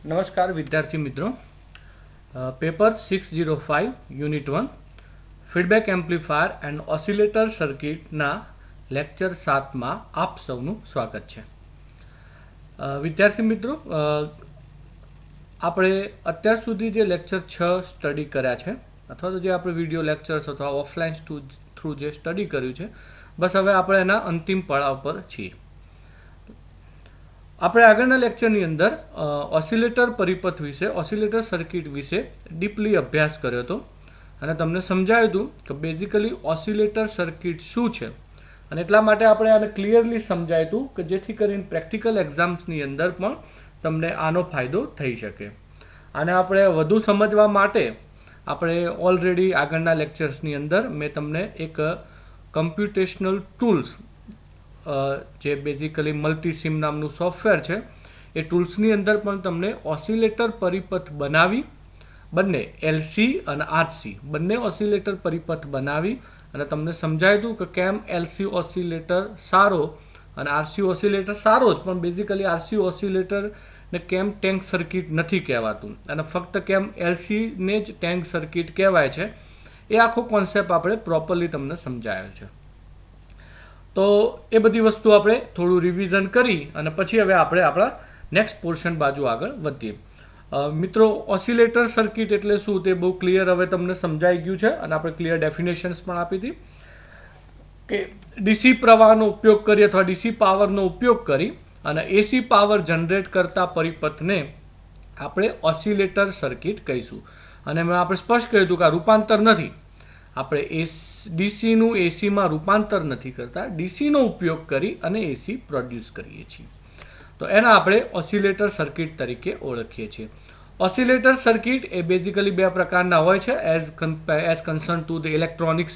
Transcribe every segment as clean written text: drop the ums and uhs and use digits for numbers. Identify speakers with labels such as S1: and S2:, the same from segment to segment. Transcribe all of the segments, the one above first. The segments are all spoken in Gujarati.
S1: नमस्कार विद्यार्थी मित्रों, paper 605 unit 1 feedback amplifier and oscillator circuit ना लेक्चर 7 में आप सौનું स्वागत છે। विद्यार्थी मित्रों, આપણે અત્યાર સુધી જે લેક્ચર 6 સ્ટડી કર્યા છે અથવા તો જે આપણે વિડિયો લેક્ચર્સ અથવા ઓફલાઈન થ્રુ જે સ્ટડી કર્યું છે, બસ હવે આપણે એના અંતિમ પડાવ પર છીએ। આપણે આગળના લેક્ચરની અંદર ઓસિલેટર પરિપથ વિશે, ઓસિલેટર સર્કિટ વિશે ડીપલી અભ્યાસ કર્યો હતો અને તમને સમજાવ્યું હતું કે બેઝિકલી ઓસિલેટર સર્કિટ શું છે અને એટલા માટે આપણે આને ક્લિયરલી સમજાવ્યું હતું કે જેથી કરીને પ્રેક્ટિકલ એક્ઝામ્સની અંદર પણ તમને આનો ફાયદો થઈ શકે। આને આપણે વધુ સમજવા માટે આપણે ઓલરેડી આગળના લેક્ચર્સની અંદર મેં તમને એક કમ્પ્યુટેશનલ ટૂલ્સ જે બેઝિકલી મલ્ટીસિમ નામનું સોફ્ટવેર છે એ ટૂલ્સની અંદર પણ તમને ઓસિલેટર પરિપથ બનાવી, બંને એલસી અને આરસી બંને ઓસિલેટર પરિપથ બનાવી અને તમને સમજાવ્યું હતું કે કેમ એલસી ઓસિલેટર સારો અને આરસી ઓસિલેટર સારો જ, પણ બેઝિકલી આરસી ઓસિલેટર ને કેમ ટેન્ક સર્કિટ નથી કહેવાતું અને ફક્ત કેમ એલસી ને જ ટેન્ક સર્કિટ કહેવાય છે, એ આખો કોન્સેપ્ટ આપણે પ્રોપરલી તમને સમજાયો છે। તો એ બધી વસ્તુ આપણે થોડું રિવિઝન કરી અને પછી હવે આપણે આપણા નેક્સ્ટ પોર્શન બાજુ આગળ વધીએ। મિત્રો, ઓસિલેટર સર્કિટ એટલે શું તે બહુ ક્લિયર હવે તમને સમજાઈ ગયું છે અને આપણે ક્લિયર ડેફિનેશન્સ પણ આપી હતી કે ડીસી પ્રવાહનો ઉપયોગ કરી અથવા ડીસી પાવરનો ઉપયોગ કરી અને એસી પાવર જનરેટ કરતા પરિપથને આપણે ઓસિલેટર સર્કિટ કહીશું। અને મેં આપણે સ્પષ્ટ કહ્યું હતું કે આ રૂપાંતર નથી, આપણે ડીસી નું એસી માં રૂપાંતર નથી કરતા, ડીસી નો ઉપયોગ કરી અને એસી પ્રોડ્યુસ કરીએ છીએ, તો એના આપણે ઓસિલેટર સર્કિટ તરીકે ઓળખીએ છીએ। ઓસિલેટર સર્કિટ એ બેઝિકલી બે પ્રકારના હોય છે as concern to the electronics,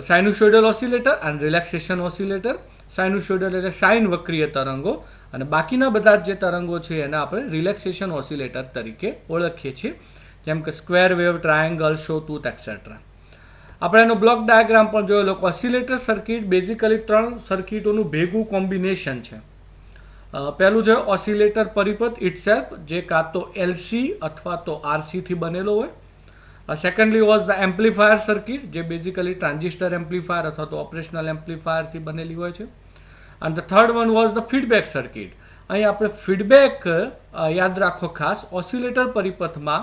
S1: sinusoidal oscillator and relaxation oscillator. Sinusoidal એટલે સાઇન વક્રીય તરંગો અને બાકીના બધા જે તરંગો છે એને આપણે રિલેક્સેશન ઓસિલેટર તરીકે ઓળખીએ છીએ, જેમ કે સ્ક્વેર વેવ, ટ્રાયેંગલ, શોટૂથ એટસેટ્રા। આપણે એનો બ્લોક ડાયાગ્રામ પણ જોયેલો। ઓસિલેટર સર્કિટ બેઝિકલી ત્રણ સર્કિટોનું ભેગું કોમ્બિનેશન છે। પહેલું છે ઓસિલેટર પરિપથ ઇટસેલ્ફ, જે કાં તો એલસી અથવા તો આરસી થી બનેલો હોય। Secondly was the amplifier circuit, જે બેઝિકલી ટ્રાન્ઝિસ્ટર એમ્પ્લીફાયર અથવા તો ઓપરેશનલ એમ્પ્લીફાયર થી બનેલી હોય છે। અને the third one was the feedback circuit. અહીં આપણે ફીડબેક યાદ રાખો ખાસ, ઓસિલેટર પરિપથમાં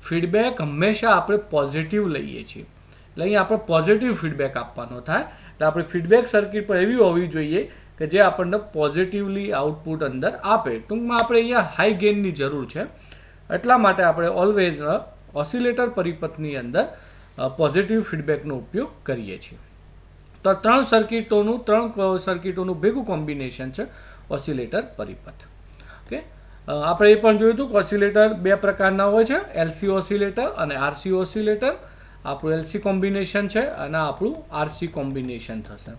S1: ફીડબેક હંમેશા આપણે પોઝિટિવ લઈએ છીએ, એટલે અહીં આપણે પોઝિટિવ ફીડબેક આપવાનો થાય, એટલે આપણી ફીડબેક સર્કિટ પણ એવી હોવી જોઈએ કે જે આપણને પોઝિટિવલી આઉટપુટ અંદર આપે। ટૂંકમાં આપણે અહીંયા હાઈ ગેઇનની જરૂર છે, એટલા માટે આપણે ઓલવેઝ ઓસિલેટર પરિપથની અંદર પોઝિટિવ ફીડબેકનો ઉપયોગ કરીએ છીએ। તો ત્રણ સર્કિટોનું ભેગું કોમ્બિનેશન છે ઓસિલેટર પરિપથ। ઓકે, આપણે એ પણ જોયું હતું કે ઓસિલેટર બે પ્રકારના હોય છે, એલસી ઓસિલેટર અને આરસી ઓસિલેટર। આપણું એલસી કોમ્બિનેશન છે અને આપણું આરસી કોમ્બિનેશન થશે।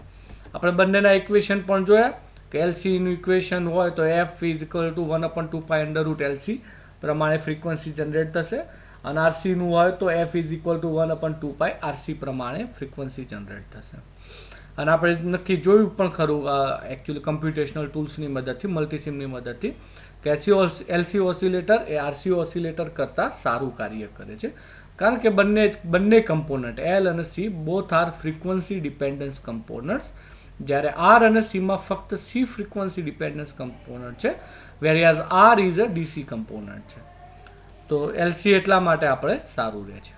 S1: આપણે બંનેના ઇક્વેશન પણ જોયા કે એલસી નું ઇક્વેશન હોય તો F is equal two 1/2π√LC પ્રમાણે ફ્રીક્વન્સી જનરેટ થશે અને આરસી નું હોય તો F is equal two 1/2πRC પ્રમાણે ફ્રીક્વન્સી જનરેટ થશે। અને આપણે નક્કી જોયું પણ ખરું એકચ્યુઅલી કમ્પ્યુટેશનલ ટૂલ્સની મદદથી, મલ્ટીસિમની મદદથી, કે એલસી ઓસિલેટર એ આરસી ઓસિલેટર કરતાં સારું કાર્ય કરે છે, કારણ કે બંને કમ્પોનન્ટ એલ અને C both are frequency dependence components, જ્યારે આર અને સી માં ફક્ત સી ફ્રીક્વન્સી ડિપેન્ડન્સ કમ્પોનન્ટ છે, whereas R is a DC component છે। તો એલસી એટલા માટે આપણે સારું રહે છે।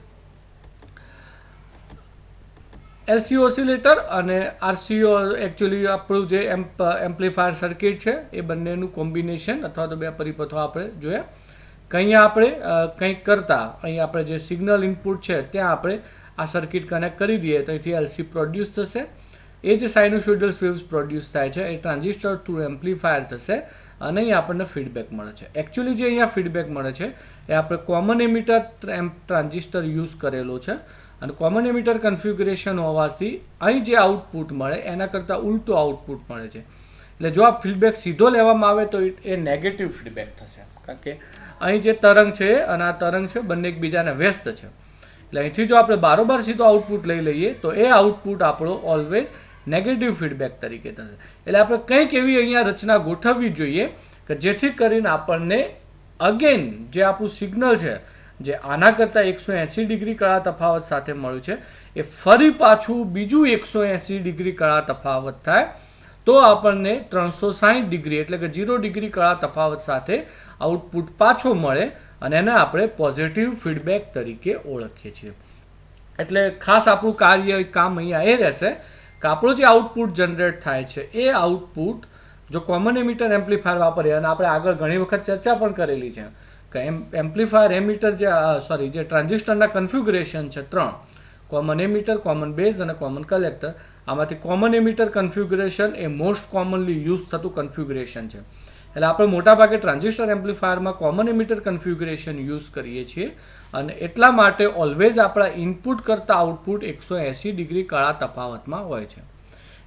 S1: એલસી ઓસિલેટર અને આરસી એકચ્યુઅલી આપણું જે એમ્પ્લીફાયર સર્કિટ છે એ બંનેનું કોમ્બિનેશન અથવા તો બે પરિપથો આપણે જોયા કે અહીંયા આપણે કંઈક કરતા, અહીં આપણે જે સિગ્નલ ઇનપુટ છે ત્યાં આપણે આ સર્કિટ કનેક્ટ કરી દઈએ તો અહીંથી એલસી પ્રોડ્યુસ થશે, એ જે સાઇનુસોઇડલ વેવ્સ પ્રોડ્યુસ થાય છે એ ટ્રાન્ઝિસ્ટર થ્રુ એમ્પ્લીફાયર થશે અને અહીં આપણને ફીડબેક મળે છે। એકચ્યુઅલી જે અહીંયા ફીડબેક મળે છે એ આપણે કોમન એમિટર ટ્રાન્ઝિસ્ટર યુઝ કરેલો છે અને કોમન એમિટર કન્ફિગ્યુરેશન હોવાથી અહીં જે આઉટપુટ મળે એના કરતાં ઉલટું આઉટપુટ મળે છે, એટલે જો આ ફીડબેક સીધો લેવામાં આવે તો એ નેગેટિવ ફીડબેક થશે, કારણ કે અહીં જે તરંગ છે અને આ તરંગ છે બંને એકબીજાને વ્યસ્ત છે, એટલે અહીંથી જો આપણે બારોબાર સીધો આઉટપુટ લઈ લઈએ તો એ આઉટપુટ આપણો ઓલવેઝ નેગેટિવ ફીડબેક તરીકે થશે। એટલે આપણે કંઈક એવી અહીંયા રચના ગોઠવવી જોઈએ કે જેથી કરીને આપણને અગેન જે આપણું સિગ્નલ છે જે આના કરતા 180 ડિગ્રી કળા તફાવત સાથે મળ્યું છે એ ફરી પાછું બીજું 180 ડિગ્રી કળા તફાવત થાય તો આપણને 360 ડિગ્રી એટલે કે 0 ડિગ્રી કળા તફાવત સાથે આઉટપુટ પાછો મળે અને એને આપણે પોઝિટિવ ફીડબેક તરીકે ઓળખીએ છીએ. એટલે ખાસ આપણું કામ અહીંયા એ રહેશે કે આપણું જે આઉટપુટ જનરેટ થાય છે એ આઉટપુટ જો કોમન એમિટર એમ્પ્લીફાયર વાપરીએ અને આપણે આગળ ઘણી વખત ચર્ચા પણ કરેલી છે કે એમ્પ્લીફાયર એમિટર જે ટ્રાન્ઝિસ્ટરના કન્ફિગ્યુરેશન છે 3 કોમન એમિટર, કોમન બેઝ અને કોમન કલેક્ટર. આમાંથી કોમન એમિટર કન્ફિગ્યુરેશન એ મોસ્ટ કોમનલી યુઝ થતું કન્ફિગ્યુરેશન છે. એટલે આપણે મોટાભાગે ટ્રાન્ઝિસ્ટર એમ્પ્લીફાયરમાં કોમન એમિટર કન્ફિગ્યુરેશન યુઝ કરીએ છીએ અને એટલા માટે ઓલવેઝ આપણા ઇનપુટ કરતા આઉટપુટ 180 ડિગ્રી કળા તફાવતમાં હોય છે.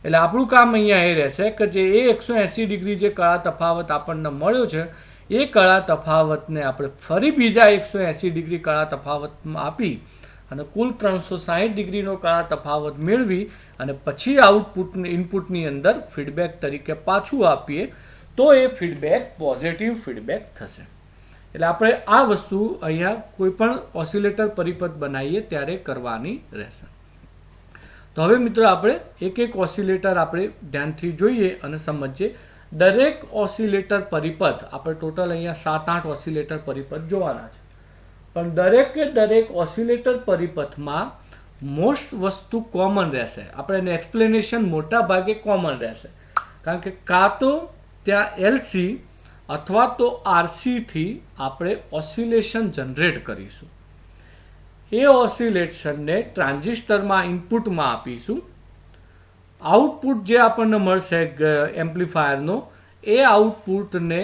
S1: એટલે આપણું કામ અહીંયા એ રહેશે કે જે એ 180 ડિગ્રી જે કળા તફાવત આપણને મળ્યો છે એ કળા તફાવતને આપણે ફરી બીજા 180 ડિગ્રી કળા તફાવતમાં આપી અને કુલ 360 ડિગ્રીનો કળા તફાવત મેળવી અને પછી ઇનપુટની અંદર ફીડબેક તરીકે પાછું આપીએ તો એ ફીડબેક પોઝિટિવ ફીડબેક થશે. એટલે આપણે આ વસ્તુ અહીંયા કોઈ પણ ઓસિલેટર પરિપથ બનાવીએ ત્યારે કરવાની રહેશે. તો હવે મિત્રો આપણે એક ઓસિલેટર આપણે ધ્યાનથી જોઈએ અને સમજીએ. દરેક ઓસિલેટર પરિપથ આપણે ટોટલ અહીંયા 7-8 ઓસિલેટર પરિપથ જોવાના છે, પણ દરેક ઓસિલેટર પરિપથમાં મોસ્ટ વસ્તુ કોમન રહેશે. આપણે એને એક્સપ્લેનેશન મોટા ભાગે કોમન રહેશે, કારણ કે કાં તો ત્યાં એલસી અથવા તો આરસી થી આપણે ઓસિલેશન જનરેટ કરીશું. એ ઓસિલેશનને ટ્રાન્ઝિસ્ટરમાં ઇનપુટમાં આપીશું. આઉટપુટ જે આપણને મળશે એમ્પ્લીફાયરનો એ આઉટપુટને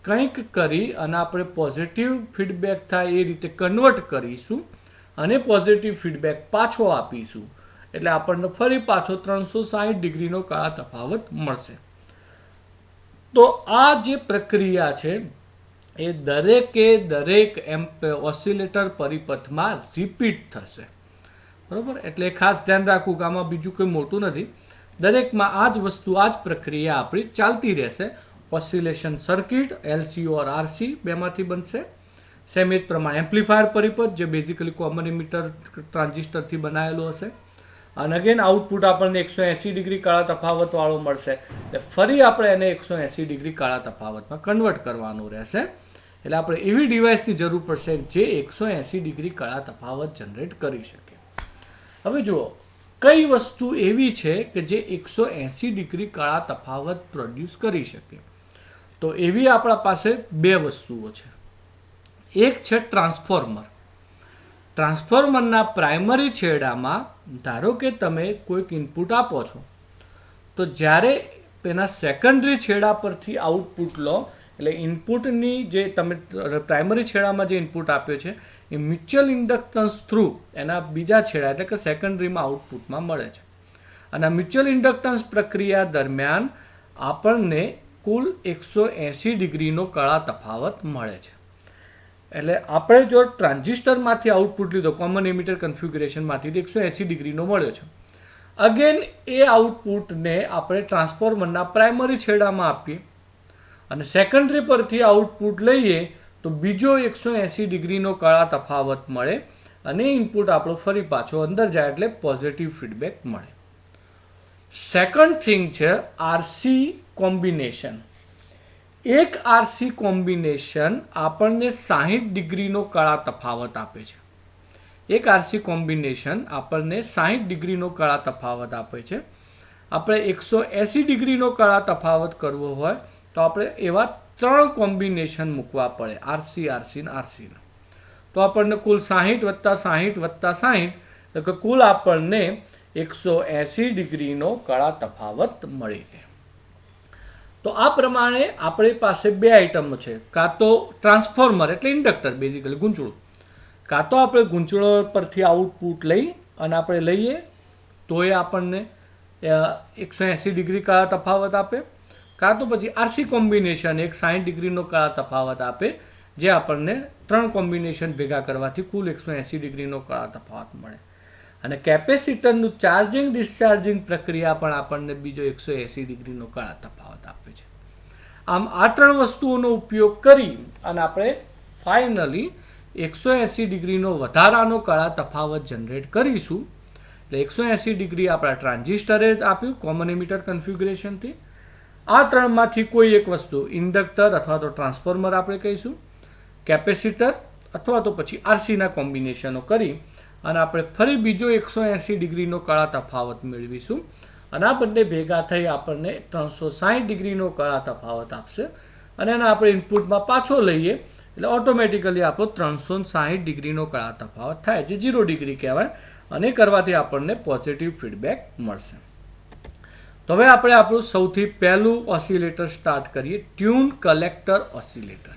S1: કંઈક કરી અને આપણે પોઝિટિવ ફીડબેક થાય એ રીતે કન્વર્ટ કરીશું અને પોઝિટિવ ફીડબેક પાછો આપીશું. એટલે આપણને ફરી પાછો 360 ડિગ્રીનો કળા તફાવત મળશે. તો આ જે પ્રક્રિયા છે એ દરેક ઓસિલેટર પરિપથમાં રિપીટ થશે. બરોબર? એટલે ખાસ ધ્યાન રાખવું કે આમાં બીજું કંઈ મોટું નથી. દરેકમાં આ જ વસ્તુ, આ જ પ્રક્રિયા આપણી ચાલતી રહેશે. ઓસિલેશન સર્કિટ એલસી ઓર આરસી બેમાંથી બનશે. સેમ એ જ પ્રમાણે એમ્પ્લીફાયર પરિપથ જે બેઝિકલી કોમન એમિટર ટ્રાન્ઝિસ્ટરથી બનાવેલું હશે અને અગેન આઉટપુટ આપણને 180 ડિગ્રી કાળા તફાવત વાળો મળશે. એટલે ફરી આપણે એને 180 ડિગ્રી કાળા તફાવતમાં કન્વર્ટ કરવાનું રહેશે. એટલે આપણે એવી ડિવાઇસની જરૂર પડશે જે 180 ડિગ્રી કાળા તફાવત જનરેટ કરી શકે. હવે જુઓ કઈ વસ્તુ એવી છે કે જે 180 ડિગ્રી કાળા તફાવત પ્રોડ્યુસ કરી શકે. તો એવી આપણા પાસે બે વસ્તુઓ છે. એક છે ટ્રાન્સફોર્મર. ટ્રાન્સફોર્મરના પ્રાઇમરી છેડામાં ધારો કે તમે કોઈક ઇનપુટ આપો છો, તો જ્યારે એના સેકન્ડરી છેડા પરથી આઉટપુટ લો, એટલે ઇનપુટની જે તમે પ્રાઇમરી છેડામાં જે ઇનપુટ આપ્યો છે એ મ્યુચ્યુઅલ ઇન્ડક્ટન્સ થ્રુ એના બીજા છેડા એટલે કે સેકન્ડરીમાં આઉટપુટમાં મળે છે. અને આ મ્યુચ્યુઅલ ઇન્ડક્ટન્સ પ્રક્રિયા દરમિયાન આપણને કુલ 180 ડિગ્રીનો કળા તફાવત મળે છે. એટલે આપણે જો ટ્રાન્ઝિસ્ટરમાંથી આઉટપુટ લીધો કોમન એમિટર કન્ફિગ્યુરેશનમાંથી 180 ડિગ્રીનો મળ્યો છે, અગેન એ આઉટપુટને આપણે ટ્રાન્સફોર્મરના પ્રાઇમરી છેડામાં આપીએ અને સેકન્ડરી પરથી આઉટપુટ લઈએ તો બીજો 180 ડિગ્રીનો કળા તફાવત મળે અને ઇનપુટ આપણો ફરી પાછો અંદર જાય એટલે પોઝિટિવ ફીડબેક મળે. સેકન્ડ થિંગ છે આરસી કોમ્બિનેશન. એક આરસી કોમ્બિનેશન આપણને 60 ડિગ્રીનો કળા તફાવત આપે છે. એક આરસી કોમ્બિનેશન આપણને 60 ડિગ્રીનો કળા તફાવત આપે છે. આપણે 180 ડિગ્રીનો કળા તફાવત કરવો હોય તો આપણે એવા 3 કોમ્બિનેશન મૂકવા પડે, આરસી અને આરસી. તો આપણને કુલ 60 વત્તા 60 વત્તા 60 એટલે કે કુલ આપણને 180 ડિગ્રીનો કળા તફાવત મળી રહે. તો આ પ્રમાણે આપણી પાસે બે આઈટમો છે. કાં તો ટ્રાન્સફોર્મર એટલે ઇન્ડક્ટર, બેઝિકલી ગૂંચળું. કાં તો આપણે ગૂંચળો પરથી આઉટપુટ લઈ અને આપણે લઈએ તો એ આપણને 180 ડિગ્રી કળા તફાવત આપે. કાં તો પછી આરસી કોમ્બિનેશન એક 60 ડિગ્રીનો કળા તફાવત આપે જે આપણને 3 કોમ્બિનેશન ભેગા કરવાથી કુલ 180 ડિગ્રીનો કળા તફાવત મળે. અને કેપેસિટરનું ચાર્જિંગ ડિસ્ચાર્જિંગ પ્રક્રિયા પણ આપણને બીજો 180 ડિગ્રીનો કળા તફાવત આપે છે. આમ આ 3 વસ્તુઓનો ઉપયોગ કરી અને આપણે ફાઇનલી 180 ડિગ્રીનો વધારાનો કળા તફાવત જનરેટ કરીશું. એટલે 180 ડિગ્રી આપણા ટ્રાન્ઝિસ્ટરે આપ્યું કોમન એમિટર કન્ફિગ્યુરેશનથી. આ ત્રણમાંથી કોઈ એક વસ્તુ ઇન્ડક્ટર અથવા તો ટ્રાન્સફોર્મર આપણે કહીશું, કેપેસિટર અથવા તો પછી આરસીના કોમ્બિનેશનો કરી અને આપણે ફરી બીજો 180 ડિગ્રીનો કળા તફાવત મેળવીશું અને આ બંને ભેગા થઈ આપણને 360 ડિગ્રીનો કળા તફાવત આપશે અને એને આપણે ઇનપુટમાં પાછો લઈએ એટલે ઓટોમેટિકલી આપણો 360 ડિગ્રીનો કળા તફાવત થાય, જે 0 ડિગ્રી કહેવાય, અને કરવાથી આપણને પોઝિટિવ ફીડબેક મળશે. તો હવે આપણે આપણું સૌથી પહેલું ઓસિલેટર સ્ટાર્ટ કરીએ, ટ્યુન કલેક્ટર ઓસિલેટર.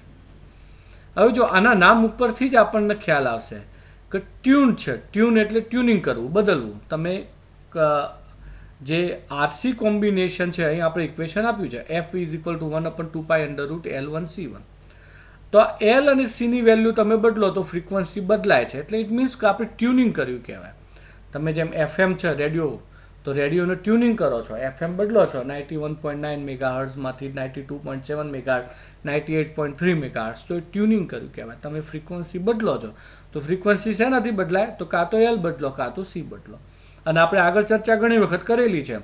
S1: હવે જો આના નામ ઉપરથી જ આપણને ખ્યાલ આવશે કે ટ્યુન છે. ટ્યુન એટલે ટ્યુનિંગ કરવું, બદલવું. તમે જે આરસી કોમ્બિનેશન છે, અહીં આપણે ઇક્વેશન આપ્યું છે f = 1/2π√L1C1. તો L અને C ની વેલ્યુ તમે બદલો તો ફ્રીક્વન્સી બદલાય છે, એટલે ઇટ મીન્સ કે આપણે ટ્યુનિંગ કર્યું કહેવાય. તમે જેમ FM છે રેડિયો, તો રેડિયોને ટ્યુનિંગ કરો છો, FM બદલો છો 91.9 મેગાહર્ટ્ઝ માંથી 92.7 મેગાહર્ટ્ઝ, 98.3 મેગાહર્ટ્ઝ, તો એ ટ્યુનિંગ કર્યું કહેવાય. તમે ફ્રીક્વન્સી બદલો છો તો ફ્રીક્વન્સી શેનાથી બદલાય? તો કાં તો L બદલો કાં તો C બદલો. અને આપણે આગળ ચર્ચા ઘણી વખત કરેલી છે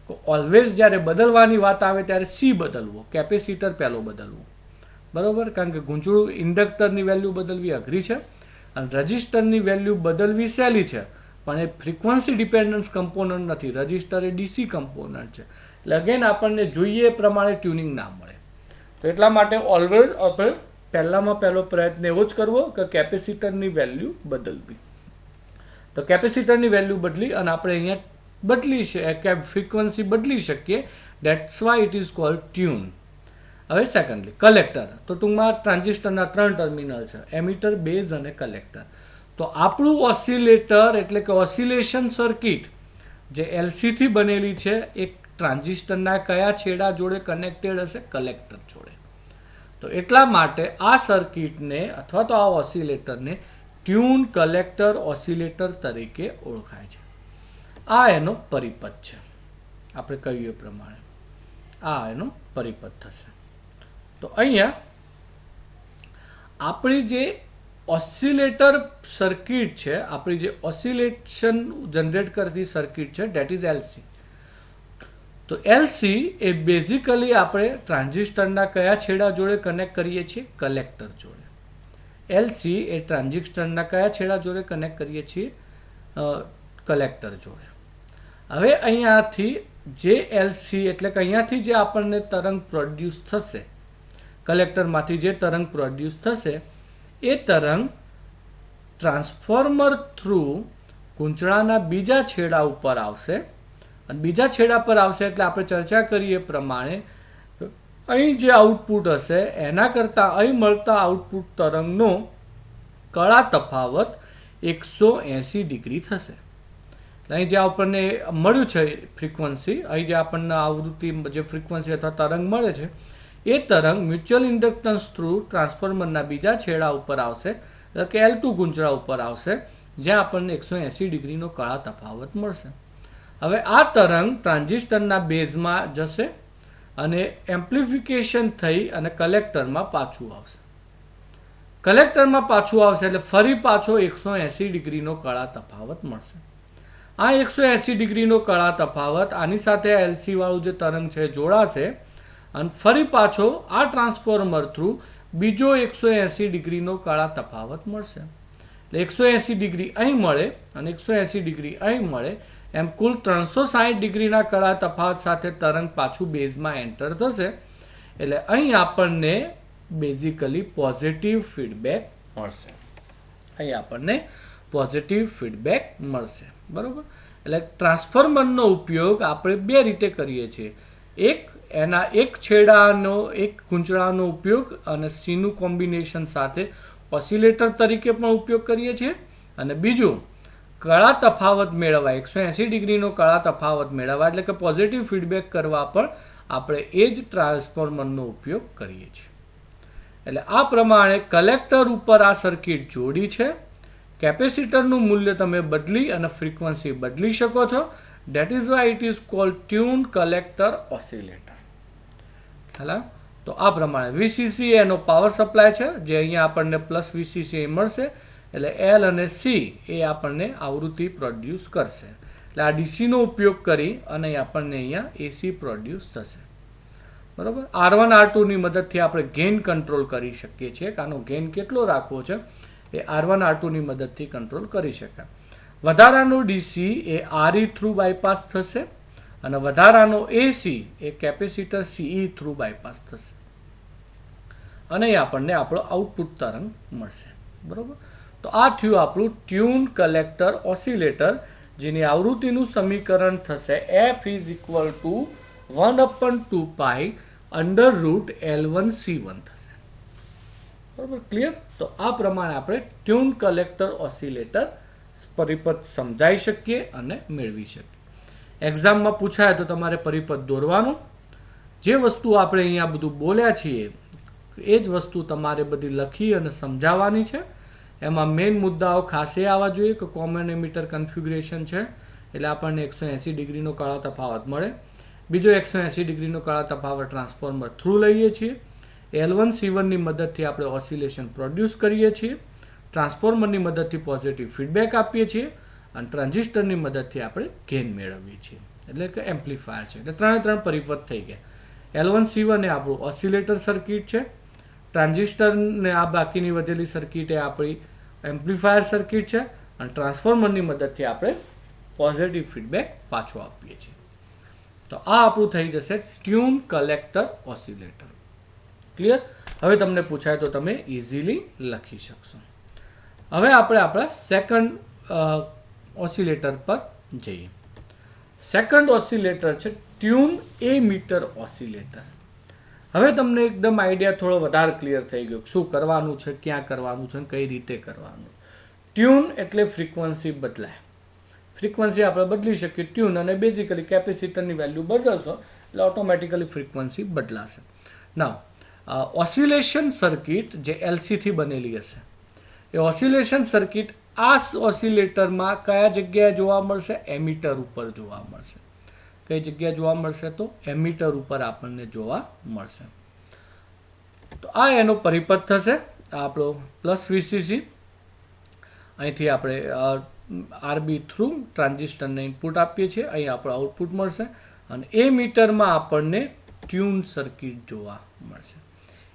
S1: કે ઓલવેઝ જ્યારે બદલવાની વાત આવે ત્યારે C બદલવો, કેપેસિટર પહેલો બદલવો, બરોબર? કારણ કે ગૂંચળું ઇન્ડક્ટરની વેલ્યુ બદલવી અઘરી છે અને રજિસ્ટરની વેલ્યુ બદલવી સહેલી છે, પણ એ ફ્રીક્વન્સી ડિપેન્ડન્સ કમ્પોનન્ટ નથી. રજિસ્ટર એ ડીસી કમ્પોનન્ટ છે, એટલે અગેન આપણને જોઈએ એ પ્રમાણે ટ્યુનિંગ ના મળે. તો એટલા માટે ઓલવેઝ આપણે પહેલામાં પહેલો પ્રયત્ન એવો જ કરવો કે કેપેસિટરની વેલ્યુ બદલવી. તો કેપેસિટરની વેલ્યુ બદલી અને આપણે અહીંયા બદલી છે ફ્રીક્વન્સી બદલી શકીએ. That's why it is called tune. હવે સેકન્ડલી કલેક્ટર. તો ટૂંકમાં ટ્રાન્ઝિસ્ટરના 3 ટર્મિનલ છે, એમિટર, બેઝ અને કલેક્ટર. તો આપણું ઓસિલેટર એટલે કે ઓસિલેશન સર્કિટ જે LC થી બનેલી છે, એક ટ્રાન્ઝિસ્ટરના કયા છેડા જોડે કનેક્ટેડ હશે? કલેક્ટર જોડે. તો એટલા માટે આ સર્કિટને અથવા તો આ ઓસિલેટરને ટ્યુન કલેક્ટર ઓસિલેટર તરીકે ઓળખાય છે. આ એનો પરિપથ છે, આપણે કહ્યું એ પ્રમાણે આ એનો પરિપથ થશે. તો અહીંયા આપણી જે ઓસિલેટર સર્કિટ છે, આપણી જે ઓસિલેશન જનરેટ કરતી સર્કિટ છે, ધેટ ઇઝ LC. તો LC એ બેઝિકલી આપણે ટ્રાન્ઝિસ્ટરના કયા છેડા જોડે કનેક્ટ કરીએ છીએ? કલેક્ટર જોડે. LC એ ટ્રાન્ઝિસ્ટરના કયા છેડા જોડે કનેક્ટ કરીએ છીએ? કલેક્ટર જોડે. હવે અહીંયાથી જે LC એટલે કે અહીંયાથી જે આપણને તરંગ પ્રોડ્યુસ થશે, કલેક્ટરમાંથી જે તરંગ પ્રોડ્યુસ થશે, એ તરંગ ટ્રાન્સફોર્મર થ્રુ ગૂંચળાના બીજા છેડા ઉપર આવશે અને બીજા છેડા પર આવશે એટલે આપણે ચર્ચા કરીએ પ્રમાણે અહીં જે આઉટપુટ હશે એના કરતાં અહીં મળતા આઉટપુટ તરંગનો કળા તફાવત 180 ડિગ્રી થશે. અહીં જે આપણને મળ્યું છે ફ્રીક્વન્સી, અહીં જે આપણને આવૃત્તિ જે ફ્રીક્વન્સી અથવા તરંગ મળે છે, એ તરંગ મ્યુચ્યુઅલ ઇન્ડક્ટન્સ થ્રુ ટ્રાન્સફોર્મરના બીજા છેડા ઉપર આવશે, એટલે કે L2 ગૂંચળા ઉપર આવશે, જ્યાં આપણને 180 ડિગ્રીનો કળા તફાવત મળશે. હવે આ તરંગ ટ્રાન્ઝિસ્ટરના બેઝમાં જશે અને એમ્પ્લિફિકેશન થઈ અને કલેક્ટરમાં પાછું આવશે. કલેક્ટરમાં પાછું આવશે એટલે ફરી પાછો 180 ડિગ્રીનો કળા તફાવત મળશે. આ 180 ડિગ્રીનો કળા તફાવત આની સાથે LC વાળું જે તરંગ છે જોડાશે અને ફરી પાછો આ ટ્રાન્સફોર્મર થ્રુ બીજો 180 ડિગ્રીનો કળા તફાવત મળશે. એટલે 180 ડિગ્રી અહીં મળે અને 180 ડિગ્રી અહીં મળે, એમ કુલ 360 ડિગ્રીના કળા તફાવત સાથે તરંગ પાછું બેઝમાં એન્ટર થશે. એટલે અહીં આપણને બેઝિકલી પોઝિટિવ ફીડબેક મળશે. અહીં આપણને પોઝિટિવ ફીડબેક મળશે, બરોબર? એટલે ટ્રાન્સફોર્મરનો ઉપયોગ આપણે બે રીતે કરીએ છીએ. એના એક છેડાનો એક ગૂંચળાનો ઉપયોગ અને સીનું કોમ્બિનેશન સાથે ઓસિલેટર તરીકે પણ ઉપયોગ કરીએ છીએ, અને બીજું કળા તફાવત મેળવવા 180 ડિગ્રીનો કળા તફાવત મેળવવા એટલે કે પોઝિટિવ ફીડબેક કરવા પણ આપણે એ જ ટ્રાન્સફોર્મરનો ઉપયોગ કરીએ છીએ. એટલે આ પ્રમાણે કલેક્ટર ઉપર આ સર્કિટ જોડી છે. કેપેસિટરનું મૂલ્ય તમે બદલી અને ફ્રીક્વન્સી બદલી શકો છો. That is why it is called tune collector oscillator. હેલા તો આ પ્રમાણે વીસીસી એનો પાવર સપ્લાય છે, જે અહીંયા આપણને પ્લસ વીસીસી મળશે, એટલે એલ અને સી એ આપણને આવૃત્તિ પ્રોડ્યુસ કરશે. એટલે આ ડીસી નો ઉપયોગ કરી અને આપણને અહીંયા એસી પ્રોડ્યુસ થશે. બરોબર. R1 R2 ની મદદથી આપણે ગેઇન કંટ્રોલ કરી શકીએ છીએ. આનો ગેઇન કેટલો રાખવો છે એ R1 R2 ની મદદથી કંટ્રોલ કરી શકાય. વધારાનો ડીસી એ RE થ્રુ બાયપાસ થશે અને વધારાનો એસી એ કેપેસિટર CE થ્રુ બાયપાસ થશે અને આપણને આપણો આઉટપુટ તરંગ મળશે. બરોબર. તો આ થયું આપણું ટ્યુન કલેક્ટર ઓસિલેટર, જેની આવૃત્તિનું સમીકરણ થશે F is equal to 1/2π √L1C1 થશે. બરોબર. ક્લિયર. તો આ પ્રમાણે આપણે ટ્યુન કલેક્ટર ઓસિલેટર પરિપથ સમજાઈ શકીએ અને મેળવી શકીએ. એક્ઝામમાં પૂછાય તો તમારે પરિપથ દોરવાનું. જે વસ્તુ આપણે અહીંયા બધું બોલ્યા છીએ એ જ વસ્તુ તમારે બધી લખી અને સમજાવવાની છે. એમાં મેઇન મુદ્દાઓ ખાસ એ આવવા જોઈએ કે કોમન એમીટર કન્ફિગ્યુરેશન છે, એટલે આપણને 180 ડિગ્રીનો કાળો તફાવત મળે. બીજો 180 ડિગ્રીનો કાળો તફાવત ટ્રાન્સફોર્મર થ્રુ લઈએ છીએ. L1C1 ની મદદથી આપણે ઓસિલેશન પ્રોડ્યુસ કરીએ છીએ. ટ્રાન્સફોર્મરની મદદથી પોઝિટિવ ફીડબેક આપીએ છીએ અને ટ્રાન્ઝિસ્ટરની મદદથી આપણે ગેઇન મેળવીએ છીએ, એટલે કે એમ્પ્લીફાયર છે. એટલે ત્રણ પરિપથ થઈ ગયા. L1C1 એ આપણું ઓસિલેટર સર્કિટ છે, ટ્રાન્ઝિસ્ટરને આ બાકીની વધેલી સર્કિટ એ આપણી એમ્પ્લીફાયર સર્કિટ છે અને ટ્રાન્સફોર્મરની મદદથી આપણે પોઝિટિવ ફીડબેક પાછો આપીએ છીએ. તો આ આપણું થઈ જશે ટ્યુન કલેક્ટર ઓસિલેટર. ક્લિયર. હવે તમને પૂછાય તો તમે ઇઝીલી લખી શકશો. હવે આપણે આપણા સેકન્ડ ઓસિલેટર પર જઈએ. સેકન્ડ ઓસિલેટર છે ટ્યુન એમીટર ઓસિલેટર. હવે તમને એકદમ આઈડિયા થોડો વધારે ક્લિયર થઈ ગયો શું કરવાનું છે, ક્યાં કરવાનું છે, કઈ રીતે કરવાનું. ટ્યુન એટલે ફ્રીક્વન્સી બદલાય. ફ્રીક્વન્સી આપણે બદલી શકીએ ટ્યુન, અને બેઝિકલી કેપેસિટરની વેલ્યુ બદલશો એટલે ઓટોમેટિકલી ફ્રીક્વન્સી બદલાશે. નાવ ઓસિલેશન સર્કિટ જે LC થી બનેલી હશે, એ ઓસિલેશન સર્કિટ આ ઓસિલેટરમાં કયા જગ્યાએ જોવા મળશે? એમીટર ઉપર જોવા મળશે. કઈ જગ્યાએ જોવા મળશે? તો એમીટર ઉપર આપણને જોવા મળશે. તો આ એનો પરિપથ થશે. આપણો પ્લસ વીસીસી, અહીંથી આપણે RB થ્રુ ટ્રાન્ઝિસ્ટરને ઇનપુટ આપીએ છીએ, અહીં આપણો આઉટપુટ મળશે અને એ મીટરમાં આપણને ટ્યુન સર્કિટ જોવા મળશે.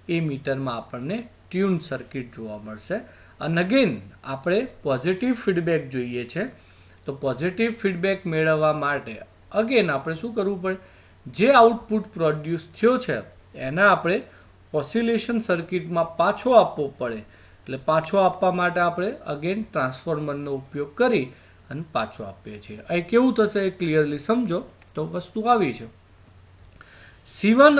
S1: એ મીટરમાં આપણને ટ્યુન સર્કિટ જોવા મળશે. અને અગેન આપણે પોઝિટિવ ફીડબેક જોઈએ છે, તો પોઝિટિવ ફીડબેક મેળવવા માટે અગેન આપણે શું કરવું પડે? જે આઉટપુટ પ્રોડ્યુસ થયો છે એને આપણે ઓસિલેશન સર્કિટમાં પાછો આપવો પડે. એટલે પાછો આપવા માટે આપણે અગેન ટ્રાન્સફોર્મરનો ઉપયોગ કરી અને પાછો આપીએ છીએ. અહીં કેવું થશે એ ક્લિયરલી સમજો તો વસ્તુ આવી છે. C1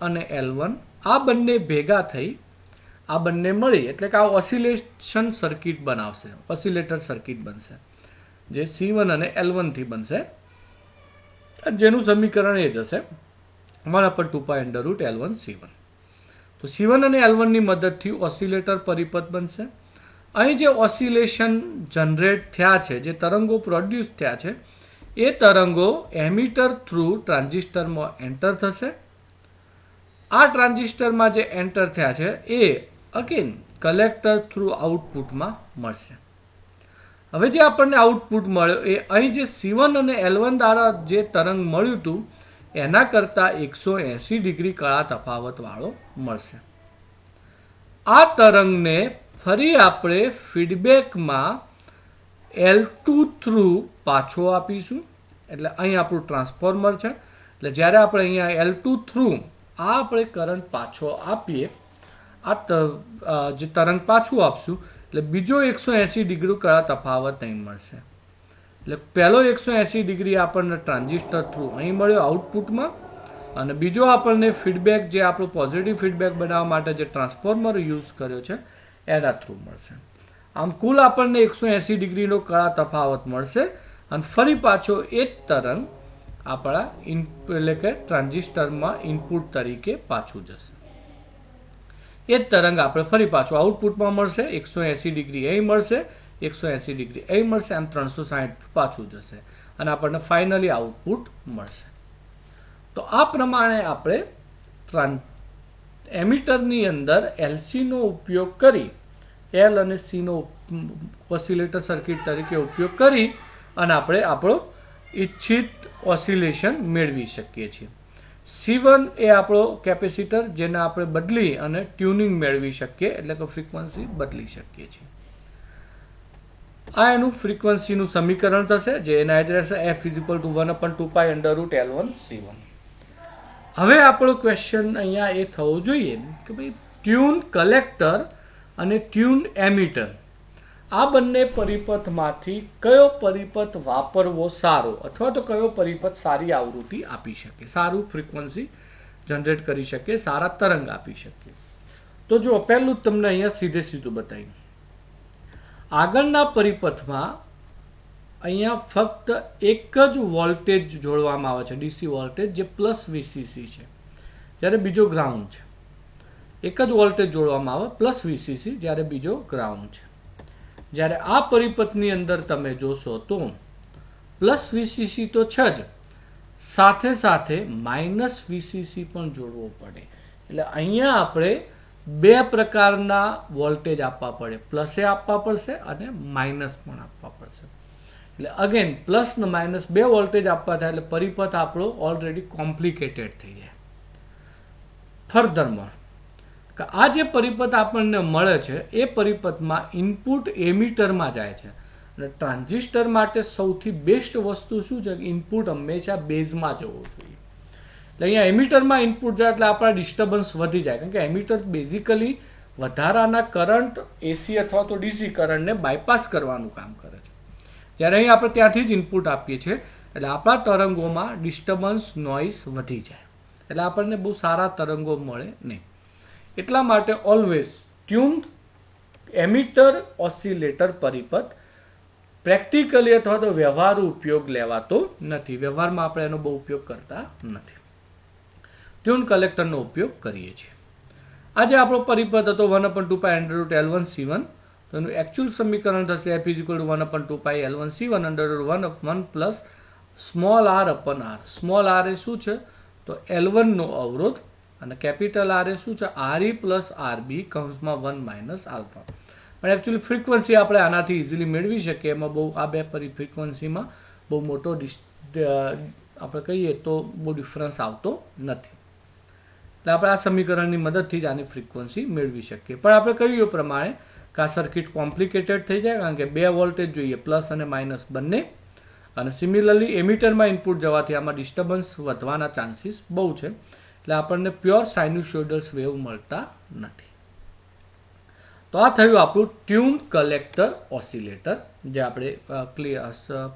S1: અને L1 આ બંને ભેગા થઈ આ બંને મળી એટલે કે આ ઓસિલેશન સર્કિટ બનાવશે, ઓસિલેટર સર્કિટ બનશે, જે C1 અને L1 થી બનશે, જેનું સમીકરણ એ જ હશે 1/2π √L1C1. તો C1 અને L1 ની મદદથી ઓસિલેટર પરિપથ બનશે. અહીં જે ઓસિલેશન જનરેટ થયા છે, જે તરંગો પ્રોડ્યુસ થયા છે, એ તરંગો એમીટર થ્રુ ટ્રાન્ઝિસ્ટરમાં એન્ટર થશે. આ ટ્રાન્ઝિસ્ટરમાં જે એન્ટર થયા છે એ અગેન કલેક્ટર થ્રુ આઉટપુટમાં મળશે. હવે જે આપણને આઉટપુટ મળ્યો એ અહીં જે C1 અને L1 દ્વારા જે તરંગ મળ્યું હતું એના કરતા 180 ડિગ્રી કળા તફાવત વાળો મળશે. આ તરંગને ફરી આપણે ફીડબેકમાં L2 થ્રુ પાછો આપીશું. એટલે અહીં આપણું ટ્રાન્સફોર્મર છે, એટલે જ્યારે આપણે અહીંયા L2 થ્રુ આ આપણે કરંટ પાછો આપીએ, આ જે તરંગ પાછું આપશું એટલે બીજો 180 ડિગ્રી કળા તફાવત અહીં મળશે. એટલે પહેલો 180 ડિગ્રી આપણને ટ્રાન્ઝિસ્ટર થ્રુ અહીં મળ્યો આઉટપુટમાં, અને બીજો આપણને ફીડબેક જે આપણો પોઝિટિવ ફીડબેક બનાવવા માટે જે ટ્રાન્સફોર્મર યુઝ કર્યો છે એના થ્રુ મળશે. આમ કુલ આપણને 180 ડિગ્રીનો કળા તફાવત મળશે અને ફરી પાછો એ જ તરંગ આપણા એટલે કે ટ્રાન્ઝિસ્ટરમાં ઇનપુટ તરીકે પાછું જશે. એ જ તરંગ આપણે ફરી પાછું આઉટપુટમાં મળશે, 180 ડિગ્રી અહીં મળશે, 180 ડિગ્રી અહીં મળશે, આમ 360 પાછું જશે અને આપણને ફાઇનલી આઉટપુટ મળશે. તો આ પ્રમાણે આપણે એમિટરની અંદર એલસી નો ઉપયોગ કરી એલ અને સી નો ઓસિલેટર સર્કિટ તરીકે ઉપયોગ કરી અને આપણે આપણો ઈચ્છિત ઓસિલેશન મેળવી શકીએ છીએ. C1 એ આપણો કેપેસિટર જેને આપણે બદલી અને ટ્યુનિંગ મેળવી શકીએ, એટલે કે ફ્રીક્વન્સી બદલી શકીએ છીએ. આ એનું ફ્રીક્વન્સીનું સમીકરણ થશે, જે એના જ રહેશે f = 1/2π√L1C1. હવે આપણો ક્વેશ્ચન અહીંયા એ થવો જોઈએ કે ભાઈ ટ્યુન કલેક્ટર અને ટ્યુન એમિટર આ બંને પરિપથમાંથી કયો પરિપથ વાપરવો સારો, અથવા તો કયો પરિપથ સારી આવૃત્તિ આપી શકે, સારું ફ્રીક્વન્સી જનરેટ કરી શકે, સારા તરંગ આપી શકે. તો જો પહેલું તમને અહીંયા સીધે સીધું બતાવ્યું. આગળના પરિપથમાં અહીંયા ફક્ત એક જ વોલ્ટેજ જોડવામાં આવે છે, ડીસી વોલ્ટેજ, જે પ્લસ વીસીસી છે, જ્યારે બીજો ગ્રાઉન્ડ છે. એક જ વોલ્ટેજ જોડવામાં આવે પ્લસ વીસીસી, જ્યારે બીજો ગ્રાઉન્ડ છે. જ્યારે આ પરિપથની અંદર તમે જોશો તો પ્લસ વીસીસી તો છે જ, સાથે સાથે માઇનસ વીસીસી પણ જોડવો પડે. એટલે અહીંયા આપણે બે પ્રકારના વોલ્ટેજ આપવા પડે, પ્લસે આપવા પડશે અને માઇનસ પણ આપવા પડશે. એટલે અગેન પ્લસ ને માઇનસ બે વોલ્ટેજ આપવા થાય એટલે પરિપથ આપણો ઓલરેડી કોમ્પ્લિકેટેડ થઈ જાય. ફર્ધરમોર આ જે પરિપથ આપણને મળે છે એ પરિપથમાં ઇનપુટ એમિટરમાં જાય છે, અને ટ્રાન્ઝિસ્ટર માટે સૌથી બેસ્ટ વસ્તુ શું છે કે ઇનપુટ હંમેશા બેઝમાં જવું જોઈએ. એટલે અહીંયા એમિટરમાં ઇનપુટ જાય એટલે આપણા ડિસ્ટર્બન્સ વધી જાય, કારણ કે એમિટર બેઝિકલી વધારાના કરંટ એસી અથવા તો ડીસી કરંટને બાયપાસ કરવાનું કામ કરે છે. જ્યારે અહીં આપણે ત્યાંથી જ ઇનપુટ આપીએ છીએ એટલે આપણા તરંગોમાં ડિસ્ટર્બન્સ નોઇઝ વધી જાય, એટલે આપણને બહુ સારા તરંગો મળે નહીં. એટલા માટે ઓલવેઝ ટ્યુન એમિટર ઓસિલેટર પરિપથ પ્રેક્ટિકલી અથવા તો વ્યવહારુ ઉપયોગ લેવાતો નથી. વ્યવહારમાં આપણે એનો બહુ ઉપયોગ કરતા નથી, ટ્યુન કલેક્ટરનો ઉપયોગ કરીએ છીએ. આજે આપણો પરિપથ હતો 1/2π√L1C1. તો એનું એકચ્યુઅલ સમીકરણ થશે f = 1/2π/L1C1 √1 plus small r અપન r. Small r એ શું છે તો L1 નો અવરોધ, અને કેપિટલ R એ શું છે RE + RB કૌંસમાં 1 - આલ્ફા. પણ એકચ્યુઅલી ફ્રીક્વન્સી આપણે આનાથી ઇઝીલી મેળવી શકીએ. એમાં બહુ આ બે ફ્રીક્વન્સીમાં બહુ મોટો આપણે કહીએ તો બહુ ડિફરન્સ આવતો નથી. એટલે આપણે આ સમીકરણની મદદથી જ આની ફ્રીક્વન્સી મેળવી શકીએ. પણ આપણે કહ્યું એ પ્રમાણે કે આ સર્કિટ કોમ્પ્લિકેટેડ થઈ જાય, કારણ કે બે વોલ્ટેજ જોઈએ, પ્લસ અને માઇનસ બંને, અને સિમિલરલી એમિટરમાં ઇનપુટ જવાથી આમાં ડિસ્ટર્બન્સ વધવાના ચાન્સીસ બહુ છે. એટલે આપણને પ્યોર સાઇનુસોઇડલ વેવ મળતા નથી. તો આ થયું આપણું ટ્યુન કલેક્ટર ઓસિલેટર, જે આપણે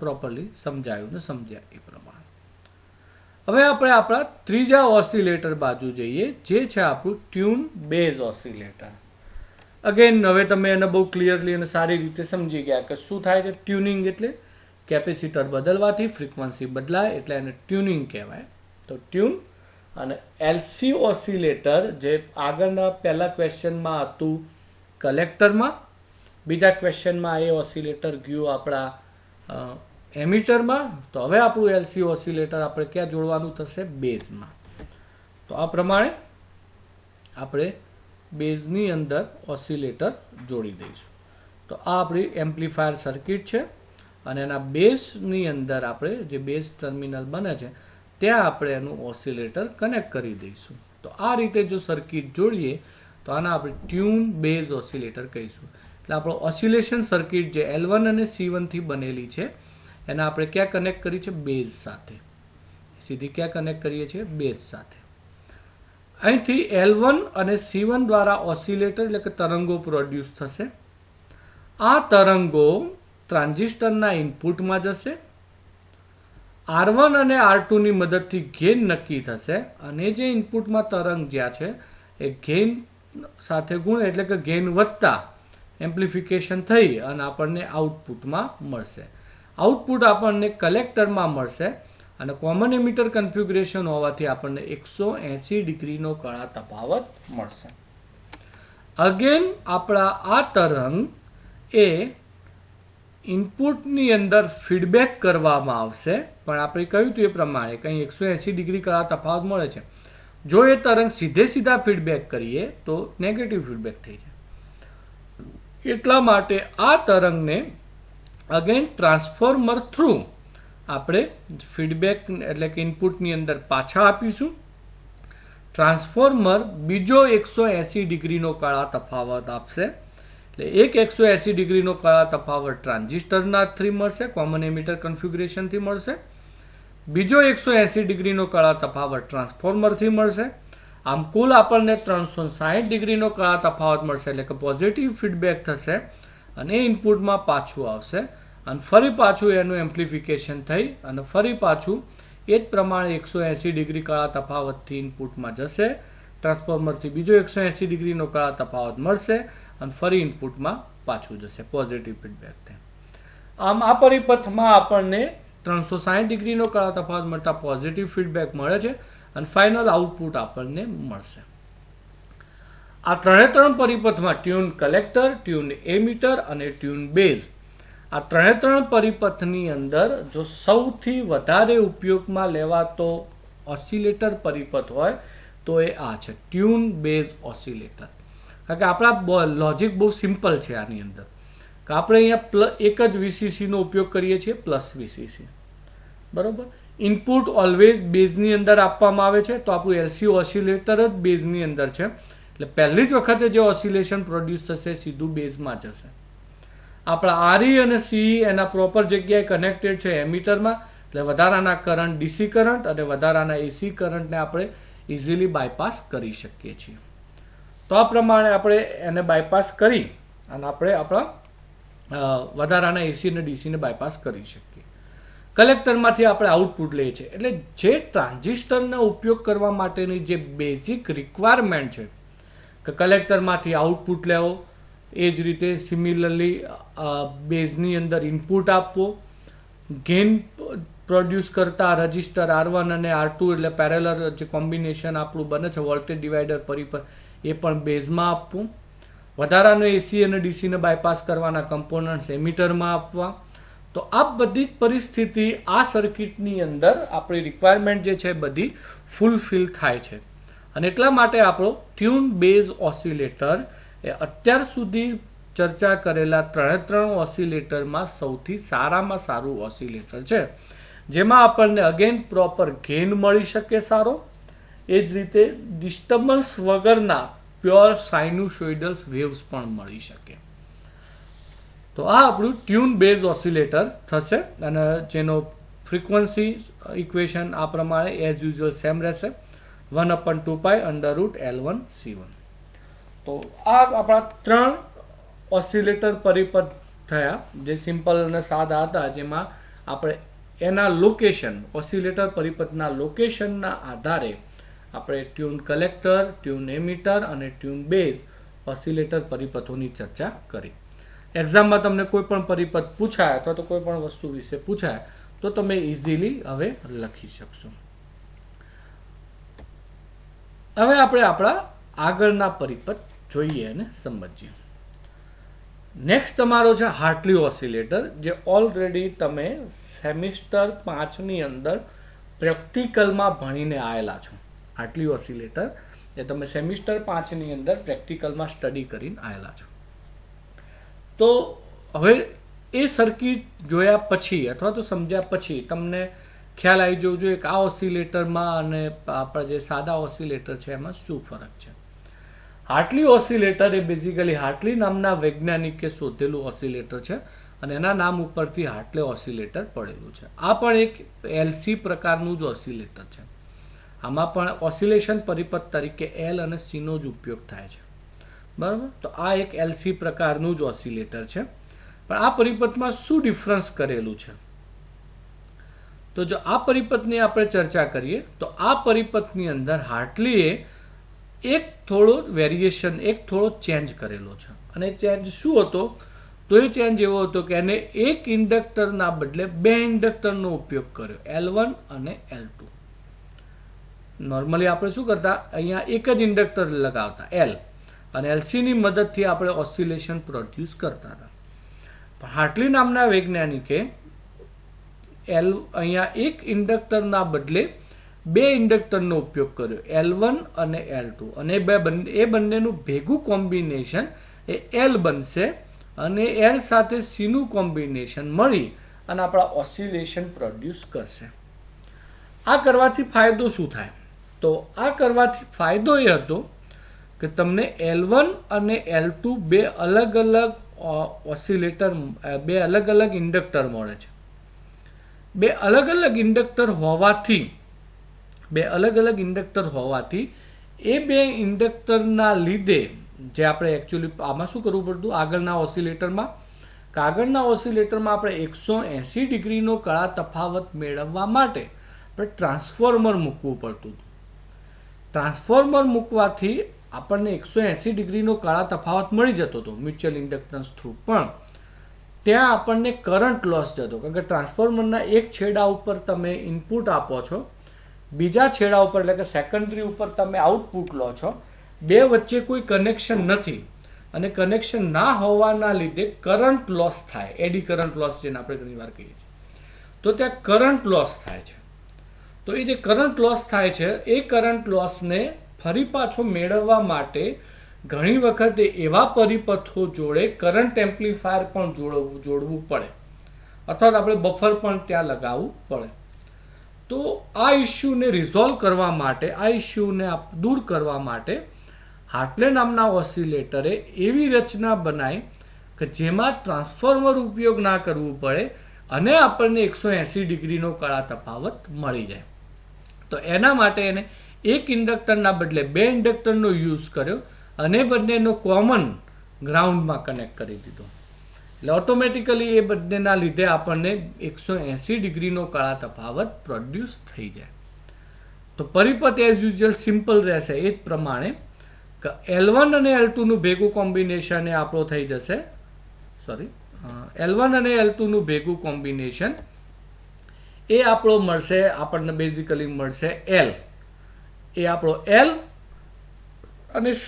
S1: પ્રોપરલી સમજાયું ને સમજ્યા એ પ્રમાણે. હવે આપણે આપણા ત્રીજા ઓસિલેટર બાજુ જઈએ, જે છે આપણું ટ્યુન બેઝ ઓસિલેટર. અગેન હવે તમે એને બહુ ક્લિયરલી અને સારી રીતે સમજી ગયા કે શું થાય છે. ટ્યુનિંગ એટલે કેપેસિટર બદલવાથી ફ્રીક્વન્સી બદલાય, એટલે એને ટ્યુનિંગ કહેવાય. તો ટ્યુન અને એલસી ઓસિલેટર, જે આગળના પહેલા ક્વેશ્ચનમાં હતું કલેક્ટરમાં, બીજા ક્વેશ્ચનમાં એ ઓસિલેટર ગયું આપણા એમિટરમાં. તો હવે આપણું એલસી ઓસિલેટર આપણે ક્યાં જોડવાનું થશે? બેઝમાં. તો આ પ્રમાણે આપણે બેઝની અંદર ઓસિલેટર જોડી દઈશું. તો આ આપણી એમ્પ્લીફાયર સર્કિટ છે, અને એના બેઝની અંદર આપણે જે બેઝ ટર્મિનલ બને છે ત્યાં આપણે એનું ઓસિલેટર કનેક્ટ કરી દઈશું. તો આ રીતે જો સર્કિટ જોડીએ તો આને આપણે ટ્યુન બેઝ ઓસિલેટર કહીશું. એટલે આપણો ઓસિલેશન સર્કિટ જે L1 અને C1 થી બનેલી છે એને આપણે ક્યાં કનેક્ટ કરી છે? બેઝ સાથે. સીધી ક્યાં કનેક્ટ કરીએ છીએ? બેઝ સાથે. અહીંથી L1 અને C1 દ્વારા ઓસિલેટર એટલે કે તરંગો પ્રોડ્યુસ થશે. આ તરંગો ટ્રાન્ઝિસ્ટરના ઇનપુટમાં જશે. R1 અને R2 ની મદદથી ગેઇન નક્કી થશે, અને જે ઇનપુટમાં તરંગ જ્યાં છે એ ગેઇન સાથે ગુણ, એટલે કે ગેઇન વધતા એમ્પ્લિફિકેશન થઈ અને આપણને આઉટપુટમાં મળશે. આઉટપુટ આપણને કલેક્ટરમાં મળશે, અને કોમન એમિટર કન્ફિગ્યુરેશન હોવાથી આપણને 180 ડિગ્રીનો કણા તફાવત મળશે. અગેન આપણા આ તરંગ એ ઇનપુટની અંદર ફીડબેક કરવામાં આવશે, પણ આપણે કહ્યું હતું એ પ્રમાણે કંઈ 180 ડિગ્રી કણા તફાવત મળે છે. જો એ તરંગ સીધા ફીડબેક કરીએ તો નેગેટિવ ફીડબેક થઈ જાય. એટલા માટે આ તરંગને અગેન ટ્રાન્સફોર્મર થ્રુ આપણે ફીડબેક એટલે કે ઇનપુટની અંદર પાછા આપીશું. ટ્રાન્સફોર્મર બીજો 180 ડિગ્રીનો કાળા તફાવત આપશે. એટલે એક 180 ડિગ્રીનો કાળા તફાવત ટ્રાન્ઝિસ્ટરના થ્રી મળશે, કોમન એમિટર કન્ફિગ્યુરેશનથી મળશે. બીજો 180 ડિગ્રીનો કાળા તફાવત ટ્રાન્સફોર્મરથી મળશે. આમ કુલ આપણને 360 ડિગ્રીનો કાળા તફાવત મળશે, એટલે કે પોઝિટિવ ફીડબેક થશે અને ઇનપુટમાં પાછું આવશે અને ફરી પાછું એનું એમ્પ્લિફિકેશન થઈ અને ફરી પાછું એ જ પ્રમાણે 180 ડિગ્રી કાળા તફાવતથી ઇનપુટમાં જશે. ટ્રાન્સફોર્મરથી બીજો 180 ડિગ્રીનો કાળા તફાવત મળશે અને ફરી ઇનપુટમાં પાછું જશે પોઝિટિવ ફીડબેકથી. આમ આ પરિપથમાં આપણને 360 ડિગ્રીનો કાળા તફાવત મળતા પોઝિટિવ ફીડબેક મળે છે અને ફાઇનલ આઉટપુટ આપણને મળશે. આ ત્રણ પરિપથમાં ટ્યુન કલેક્ટર, ટ્યુન એમીટર અને ટ્યુન બેઝ, આ ત્રણ પરિપથની અંદર જો સૌથી વધારે ઉપયોગમાં લેવાતો ઓસિલેટર પરિપથ હોય તો એ આ છે, ટ્યુન બેઝ ઓસિલેટર. કારણ કે આપણા લોજિક બહુ સિમ્પલ છે આની અંદર, કે આપણે અહીંયા એક જ વીસીસી નો ઉપયોગ કરીએ છીએ, પ્લસ વીસીસી. બરોબર. ઇનપુટ ઓલવેઝ બેઝની અંદર આપવામાં આવે છે, તો આપણું એલસી ઓસિલેટર જ બેઝની અંદર છે. એટલે પહેલી જ વખતે જે ઓસિલેશન પ્રોડ્યુસ થશે સીધું બેઝમાં જશે. આપણા આરઈ અને સીઈ એના પ્રોપર જગ્યાએ કનેક્ટેડ છે એમીટરમાં, એટલે વધારાના કરંટ ડીસી કરંટ અને વધારાના એસી કરંટને આપણે ઇઝીલી બાયપાસ કરી શકીએ છીએ. તો આ પ્રમાણે આપણે એને બાયપાસ કરી અને આપણે આપણા વધારાના એસી અને ડીસીને બાયપાસ કરી શકીએ. કલેક્ટરમાંથી આપણે આઉટપુટ લઈએ છીએ. એટલે જે ટ્રાન્ઝિસ્ટરનો ઉપયોગ કરવા માટેની જે બેઝિક રિક્વાયરમેન્ટ છે કે કલેક્ટરમાંથી આઉટપુટ લેવો, એ જ રીતે સિમિલરલી બેઝની અંદર ઇનપુટ આપવો, ગેઇન પ્રોડ્યુસ કરતા રજિસ્ટર R1 અને R2 એટલે પેરેલલ જે કોમ્બિનેશન આપણું બને છે વોલ્ટેજ ડિવાઈડર પરિપથ, એ પણ બેઝમાં આપવું, વધારાનો એસી અને ડીસીને બાયપાસ કરવાના કમ્પોનન્ટ્સ એમીટરમાં આપવા. તો આ બધી જ પરિસ્થિતિ આ સર્કિટની અંદર આપણી રિક્વાયરમેન્ટ જે છે બધી ફૂલફિલ થાય છે. અને એટલા માટે આપણો ટ્યુન બેઝ ઓસિલેટર એ અત્યાર સુધી ચર્ચા કરેલા ત્રણ ઓસિલેટરમાં સૌથી સારામાં સારું ઓસિલેટર છે, જેમાં આપણને અગેન પ્રોપર ગેઇન મળી શકે સારો, એ જ રીતે ડિસ્ટર્બન્સ વગરના પ્યોર સાઇનુસોઇડલ વેવ્સ પણ મળી શકે. તો આ આપણું ટ્યુન બેઝ ઓસિલેટર થશે અને જેનો ફ્રીક્વન્સી ઇક્વેશન આ પ્રમાણે એઝ યુઝ્યુઅલ સેમ રહેશે, 1/2π√L1C1. તો આ આપણા ત્રણ ઓસિલેટર પરિપથ થયા જે સિમ્પલ અને સાદા હતા, જેમાં આપણે એના લોકેશન ઓસિલેટર પરિપથના લોકેશનના આધારે આપણે ટ્યુન કલેક્ટર, ટ્યુન એમીટર અને ટ્યુન બેઝ ઓસિલેટર પરિપથોની ચર્ચા કરી. એક્ઝામમાં તમને કોઈ પણ પરિપથ પૂછાય અથવા તો કોઈ પણ વસ્તુ વિશે પૂછાય તો તમે ઇઝીલી હવે લખી શકશો. હવે આપણે આપણા આગળના પરિપથ જોઈએ અને સમજીએ. નેક્સ્ટ તમારો છે હાર્ટલી ઓસિલેટર, જે ઓલરેડી તમે સેમિસ્ટર 5 ની અંદર પ્રેક્ટિકલમાં ભણીને આવેલા છો. હાર્ટલી ઓસિલેટર એ તમે સેમિસ્ટર 5 ની અંદર પ્રેક્ટિકલમાં સ્ટડી કરીને આવેલા છો. તો હવે એ સર્કિટ જોયા પછી અથવા તો સમજ્યા પછી તમને ખ્યાલ આવી જવું જોઈએ કે આ ઓસિલેટરમાં અને આપણા જે સાદા ઓસિલેટર છે એમાં શું ફરક છે. હાર્ટલી ઓસિલેટર એ બેઝિકલી હાર્ટલી નામના વૈજ્ઞાનિકે શોધેલું ઓસિલેટર છે અને એના નામ ઉપરથી હાર્ટલી ઓસિલેટર પડેલું છે. આ પણ એક એલસી પ્રકારનું જ ઓસિલેટર છે. આમાં પણ ઓસિલેશન પરિપથ તરીકે એલ અને સી નો જ ઉપયોગ થાય છે. બરાબર. તો આ એક એલસી પ્રકારનું જ ઓસિલેટર છે. પણ આ પરિપથમાં શું ડિફરન્સ કરેલું છે, તો જો આ પરિપથની આપણે ચર્ચા કરીએ તો આ પરિપથની અંદર હાર્ટલીએ એક થોડો વેરિએશન, એક થોડો ચેન્જ કરેલો છે. અને ચેન્જ શું હતો, તો એ ચેન્જ એવો હતો કે એને એક ઇન્ડક્ટરના બદલે બે ઇન્ડક્ટરનો ઉપયોગ કર્યો, L1 અને L2. નોર્મલી આપણે શું કરતા, અહીંયા એક જ ઇન્ડક્ટર લગાવતા L અને LC ની મદદથી આપણે ઓસિલેશન પ્રોડ્યુસ કરતા હતા. પણ હાર્ટલી નામના વૈજ્ઞાનિકે અહીંયા એક ઇન્ડક્ટરના બદલે બે ઇન્ડક્ટરનો ઉપયોગ કર્યો, L1 અને L2, અને એ બંનેનું ભેગું કોમ્બિનેશન એ L બનશે, અને L સાથે C નું કોમ્બિનેશન મળી અને આપણા ઓસિલેશન પ્રોડ્યુસ કરશે. આ કરવાથી ફાયદો શું થાય? તો આ કરવાથી ફાયદો એ હતો કે તમને L1 અને L2 બે અલગ અલગ ઓસિલેટર, બે અલગ અલગ ઇન્ડક્ટર મળે છે. બે અલગ અલગ ઇન્ડક્ટર હોવાથી એ બે ઇન્ડક્ટરના લીધે જે આપણે એકચ્યુઅલી આમાં શું કરવું પડતું આગળના ઓસિલેટરમાં આપણે 180 ડિગ્રીનો કળા તફાવત મેળવવા માટે આપણે ટ્રાન્સફોર્મર મૂકવું પડતું. ટ્રાન્સફોર્મર મૂકવાથી આપણને 180 ડિગ્રીનો કળા તફાવત મળી જતો હતો મ્યુચ્યુઅલ ઇન્ડક્ટન્સ થ્રુ, પણ ત્યાં આપણને કરંટ લોસ જતો, કારણ કે ટ્રાન્સફોર્મરના એક છેડા ઉપર તમે ઇનપુટ આપો છો, બીજા છેડા ઉપર એટલે કે સેકન્ડરી ઉપર તમે આઉટપુટ લો છો, બે વચ્ચે કોઈ કનેક્શન નથી, અને કનેક્શન ના હોવાના લીધે કરંટ લોસ થાય, એડી કરંટ લોસ જેને આપણે ઘણી વાર કહીએ છીએ. તો ત્યાં કરંટ લોસ થાય છે. તો એ જે કરંટ લોસ થાય છે એ કરંટ લોસને ફરી પાછો મેળવવા માટે ઘણી વખતે એવા પરિપથો જોડે કરંટ એમ્પ્લીફાયર પણ જોડવું પડે, અથવા આપણે બફર પણ ત્યાં લગાવવું પડે. તો આ ઇસ્યુને રિઝોલ્વ કરવા માટે, આ ઇસ્યુને દૂર કરવા માટે હાર્ટલે નામના ઓસિલેટરે એવી રચના બનાવી કે જેમાં ટ્રાન્સફોર્મર ઉપયોગ ના કરવું પડે અને આપણને 180 ડિગ્રીનો કળા તફાવત મળી જાય. તો એના માટે એને એક ઇન્ડક્ટરના બદલે બે ઇન્ડક્ટરનો યુઝ કર્યો અને બંનેનો કોમન ગ્રાઉન્ડમાં કનેક્ટ કરી દીધો. એટલે ઓટોમેટિકલી એ બંનેના લીધે આપણને 180 ડિગ્રીનો કળા તફાવત પ્રોડ્યુસ થઈ જાય. તો પરિપથ એઝ યુઝ્યુઅલ સિમ્પલ રહેશે. એ જ પ્રમાણે L1 અને L2 નું ભેગું કોમ્બિનેશન એ આપણો થઈ જશે, L1 અને L2 નું ભેગું કોમ્બિનેશન એ આપણો મળશે, આપણને બેઝિકલી મળશે L. એ આપણો L અને C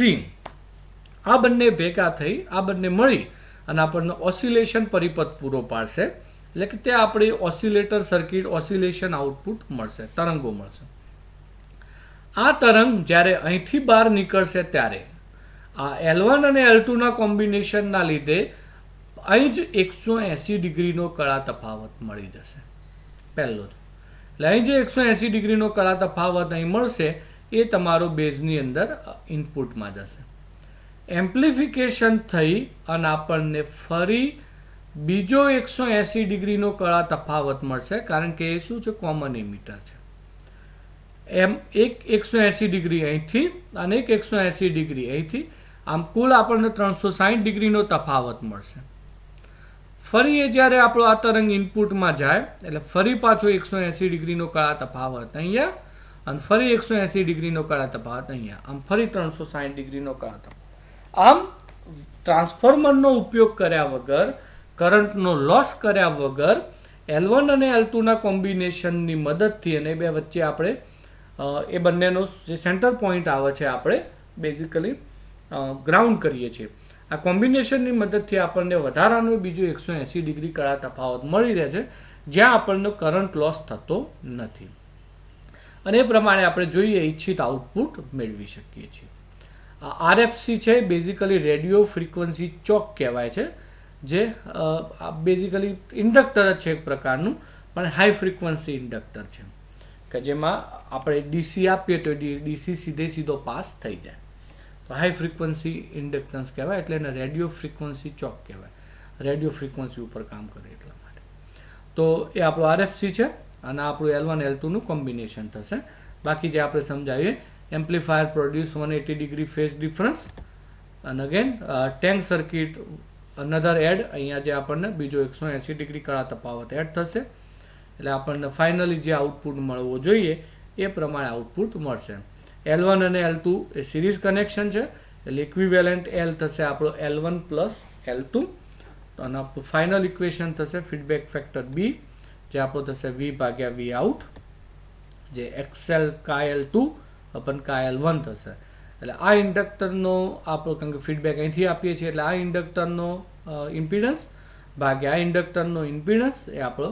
S1: આ બંને ભેગા થઈ, આ બંને મળી અને આપણને ઓસિલેશન પરિપથ પૂરો પાડશે. એટલે કે તે આપણી ઓસિલેટર સર્કિટ, ઓસિલેશન આઉટપુટ મળશે, તરંગો મળશે. આ તરંગ જ્યારે અહીંથી બહાર નીકળશે ત્યારે આ L1 અને L2 ના કોમ્બિનેશનના લીધે અહીં જ 180 ડિગ્રીનો કળા તફાવત મળી જશે પહેલો. એટલે અહીં જે 180 ડિગ્રીનો કળા તફાવત અહીં મળશે એ તમારો બેઝની અંદર ઇનપુટમાં જશે. એમ્પ્લિફિકેશન થઈ અને આપણને ફરી બીજો 180 ડિગ્રીનો કળા તફાવત મળશે, કારણ કે એ શું છે, કોમન એમિટર છે. એમ એક 180 ડિગ્રી અહીંથી અને એક 180 ડિગ્રી અહીંથી, આમ કુલ આપણને 360 ડિગ્રીનો તફાવત મળશે. ફરી એ જ્યારે આપણો આ તરંગ ઇનપુટમાં જાય એટલે ફરી પાછો 180 ડિગ્રીનો કળા તફાવત અહીંયા, અને ફરી 180 ડિગ્રીનો કળા તફાવત અહીંયા, આમ ફરી 360 ડિગ્રીનો કળા તફાવત. આમ ટ્રાન્સફોર્મરનો ઉપયોગ કર્યા વગર, કરંટનો લોસ કર્યા વગર L1 અને L2 ના કોમ્બિનેશનની મદદથી અને બે વચ્ચે આપણે એ બંનેનો જે સેન્ટર પોઈન્ટ આવે છે આપણે બેઝિકલી ગ્રાઉન્ડ કરીએ છીએ. આ કોમ્બિનેશનની મદદથી આપણને વધારાનો બીજો 180 ડિગ્રી કળા તફાવત મળી રહે છે, જ્યાં આપણને કરંટ લોસ થતો નથી, અને એ પ્રમાણે આપણે જોઈએ ઈચ્છિત આઉટપુટ મેળવી શકીએ છીએ. RFC છે બેઝિકલી રેડિયો ફ્રીક્વન્સી ચોક કહેવાય છે, જે બેઝિકલી ઇન્ડક્ટર જ છે એક પ્રકારનું, પણ હાઈ ફ્રીક્વન્સી ઇન્ડક્ટર છે કે જેમાં આપણે DC આપીએ તો DC સીધો પાસ થઈ જાય. તો હાઈ ફ્રીક્વન્સી ઇન્ડક્ટન્સ કહેવાય, એટલે એને રેડિયો ફ્રીક્વન્સી ચોક કહેવાય, રેડિયો ફ્રીક્વન્સી ઉપર કામ કરે એટલા માટે. તો એ આપણું RFC છે અને આપણું L1 L2 નું કોમ્બિનેશન થશે. બાકી જે આપણે સમજાવીએ, amplifier produce 180 degree phase difference, અને again tank circuit another add, અહીંયા જે આપણને બીજો 180 ડિગ્રી કળા તફાવત એડ થશે, એટલે આપણને ફાઇનલી જે આઉટપુટ મળવો જોઈએ એ પ્રમાણે આઉટપુટ મળશે. L1 અને L2 એ સિરીઝ કનેક્શન છે, એટલે ઇક્વિવેલન્ટ L થશે આપણો L1 પ્લસ L2, અને આપણું ફાઇનલ ઇક્વેશન થશે ફીડબેક ફેક્ટર B, જે આપણો થશે V ભાગ્યા V આઉટ, જે XL KL2 અપન KL1 થશે. એટલે આ ઇન્ડક્ટરનો આપણો, કારણ કે ફીડબેક અહીંથી આપીએ છીએ, એટલે આ ઇન્ડક્ટરનો ઇમ્પિડન્સ ભાગ્યા આ ઇન્ડક્ટરનો ઇમ્પિડન્સ એ આપણો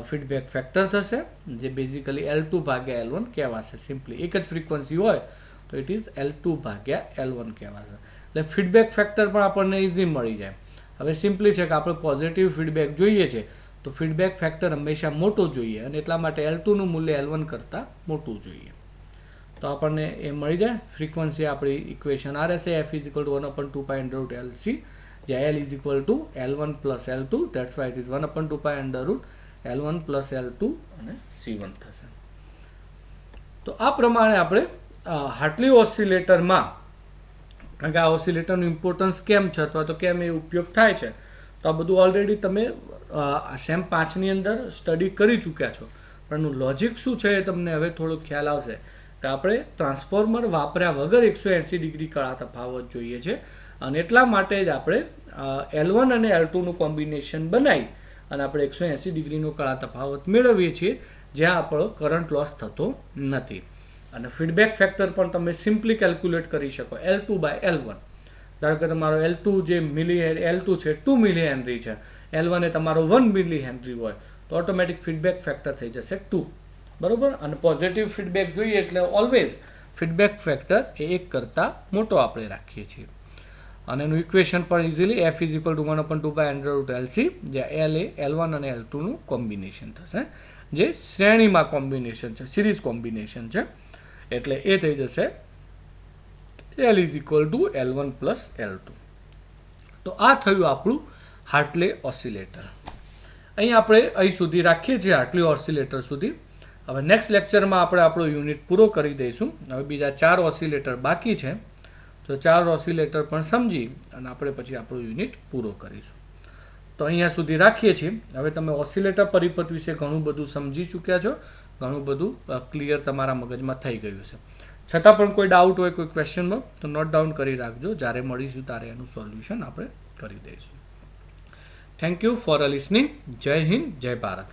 S1: ફીડબેક ફેક્ટર થશે, જે બેઝિકલી L2 ભાગ્યા L1 કહેવાશે. સિમ્પલી એક જ ફ્રીક્વન્સી હોય તો ઇટ ઇઝ L2 ભાગ્યા L1 કહેવાશે. એટલે ફીડબેક ફેક્ટર પણ આપણને ઇઝી મળી જાય. હવે સિમ્પલી છે કે આપણે પોઝિટિવ ફીડબેક જોઈએ છે તો ફીડબેક ફેક્ટર હંમેશા મોટો જોઈએ અને એટલા માટે L2 નું મૂલ્ય L1 કરતાં મોટું જોઈએ. તો આપણને એ મળી જાય. ફ્રીક્વન્સી આપણી ઇક્વેશન આ રહેશે, f is equal to 1/2π √LC, જ્યાં L is equal to L1 plus L2, that's why it is 1/2π √L1 plus L2 અને C1 થશે. તો આ પ્રમાણે આપણે હાર્ટલી ઓસિલેટરમાં, કારણ કે આ ઓસિલેટરનું ઇમ્પોર્ટન્સ કેમ છે અથવા તો કેમ એ ઉપયોગ થાય છે, તો આ બધું ઓલરેડી તમે સેમ 5 ની અંદર સ્ટડી કરી ચૂક્યા છો. પણ એનું લોજિક શું છે એ તમને હવે થોડો ખ્યાલ આવશે કે આપણે ટ્રાન્સફોર્મર વાપર્યા વગર 180 ડિગ્રી કળા તફાવત જોઈએ છે અને એટલા માટે જ આપણે L1 અને L2 નું કોમ્બિનેશન બનાવી અને આપણે 180 ડિગ્રીનો કળા તફાવત મેળવીએ છીએ, જ્યાં આપણો કરંટ લોસ થતો નથી. અને ફીડબેક ફેક્ટર પણ તમે સિમ્પલી કેલ્ક્યુલેટ કરી શકો L2/L1. ધારો કે તમારો L2 જે L2 છે 2 મિલી હેનરી છે, L1 એ તમારો 1 મિલી હેનરી હોય તો ઓટોમેટિક ફીડબેક ફેક્ટર થઈ જશે 2. બરોબર. અને પોઝિટિવ ફીડબેક જોઈએ એટલે ઓલવેઝ ફીડબેક ફેક્ટર એ 1 કરતાં મોટો આપણે રાખીએ છીએ. અને એનું ઇક્વેશન પણ easily f is equal to 1/2π √LC, જ્યાં L એ L1 અને L2 નું કોમ્બિનેશન થશે, જે શ્રેણીમાં કોમ્બિનેશન છે, સિરીઝ કોમ્બિનેશન છે. એટલે એ થઈ જશે L is equal to L1 plus L2. તો આ થયું આપણું હાર્ટલે ઓસિલેટર. અહીં સુધી રાખીએ છીએ હાર્ટલી ઓસિલેટર સુધી. હવે નેક્સ્ટ લેક્ચરમાં આપણે આપણો યુનિટ પૂરો કરી દઈશું. હવે બીજા 4 ઓસિલેટર બાકી છે, તો 4 ઓસિલેટર પણ સમજી અને આપણે પછી આપણો યુનિટ પૂરો કરીશું. તો અહીંયા સુધી રાખીએ છીએ. હવે તમે ઓસિલેટર પરિપથ વિશે ઘણું બધું સમજી ચૂક્યા છો, ઘણું બધું ક્લિયર તમારા મગજમાં થઈ ગયું છે. છતાં પણ કોઈ ડાઉટ હોય, કોઈ ક્વેશ્ચન હોય તો નોટ ડાઉન કરી રાખજો. જ્યારે મળીશું ત્યારે એનું સોલ્યુશન આપણે કરી દઈશું. Thank you for listening. જય હિન્દ, જય ભારત.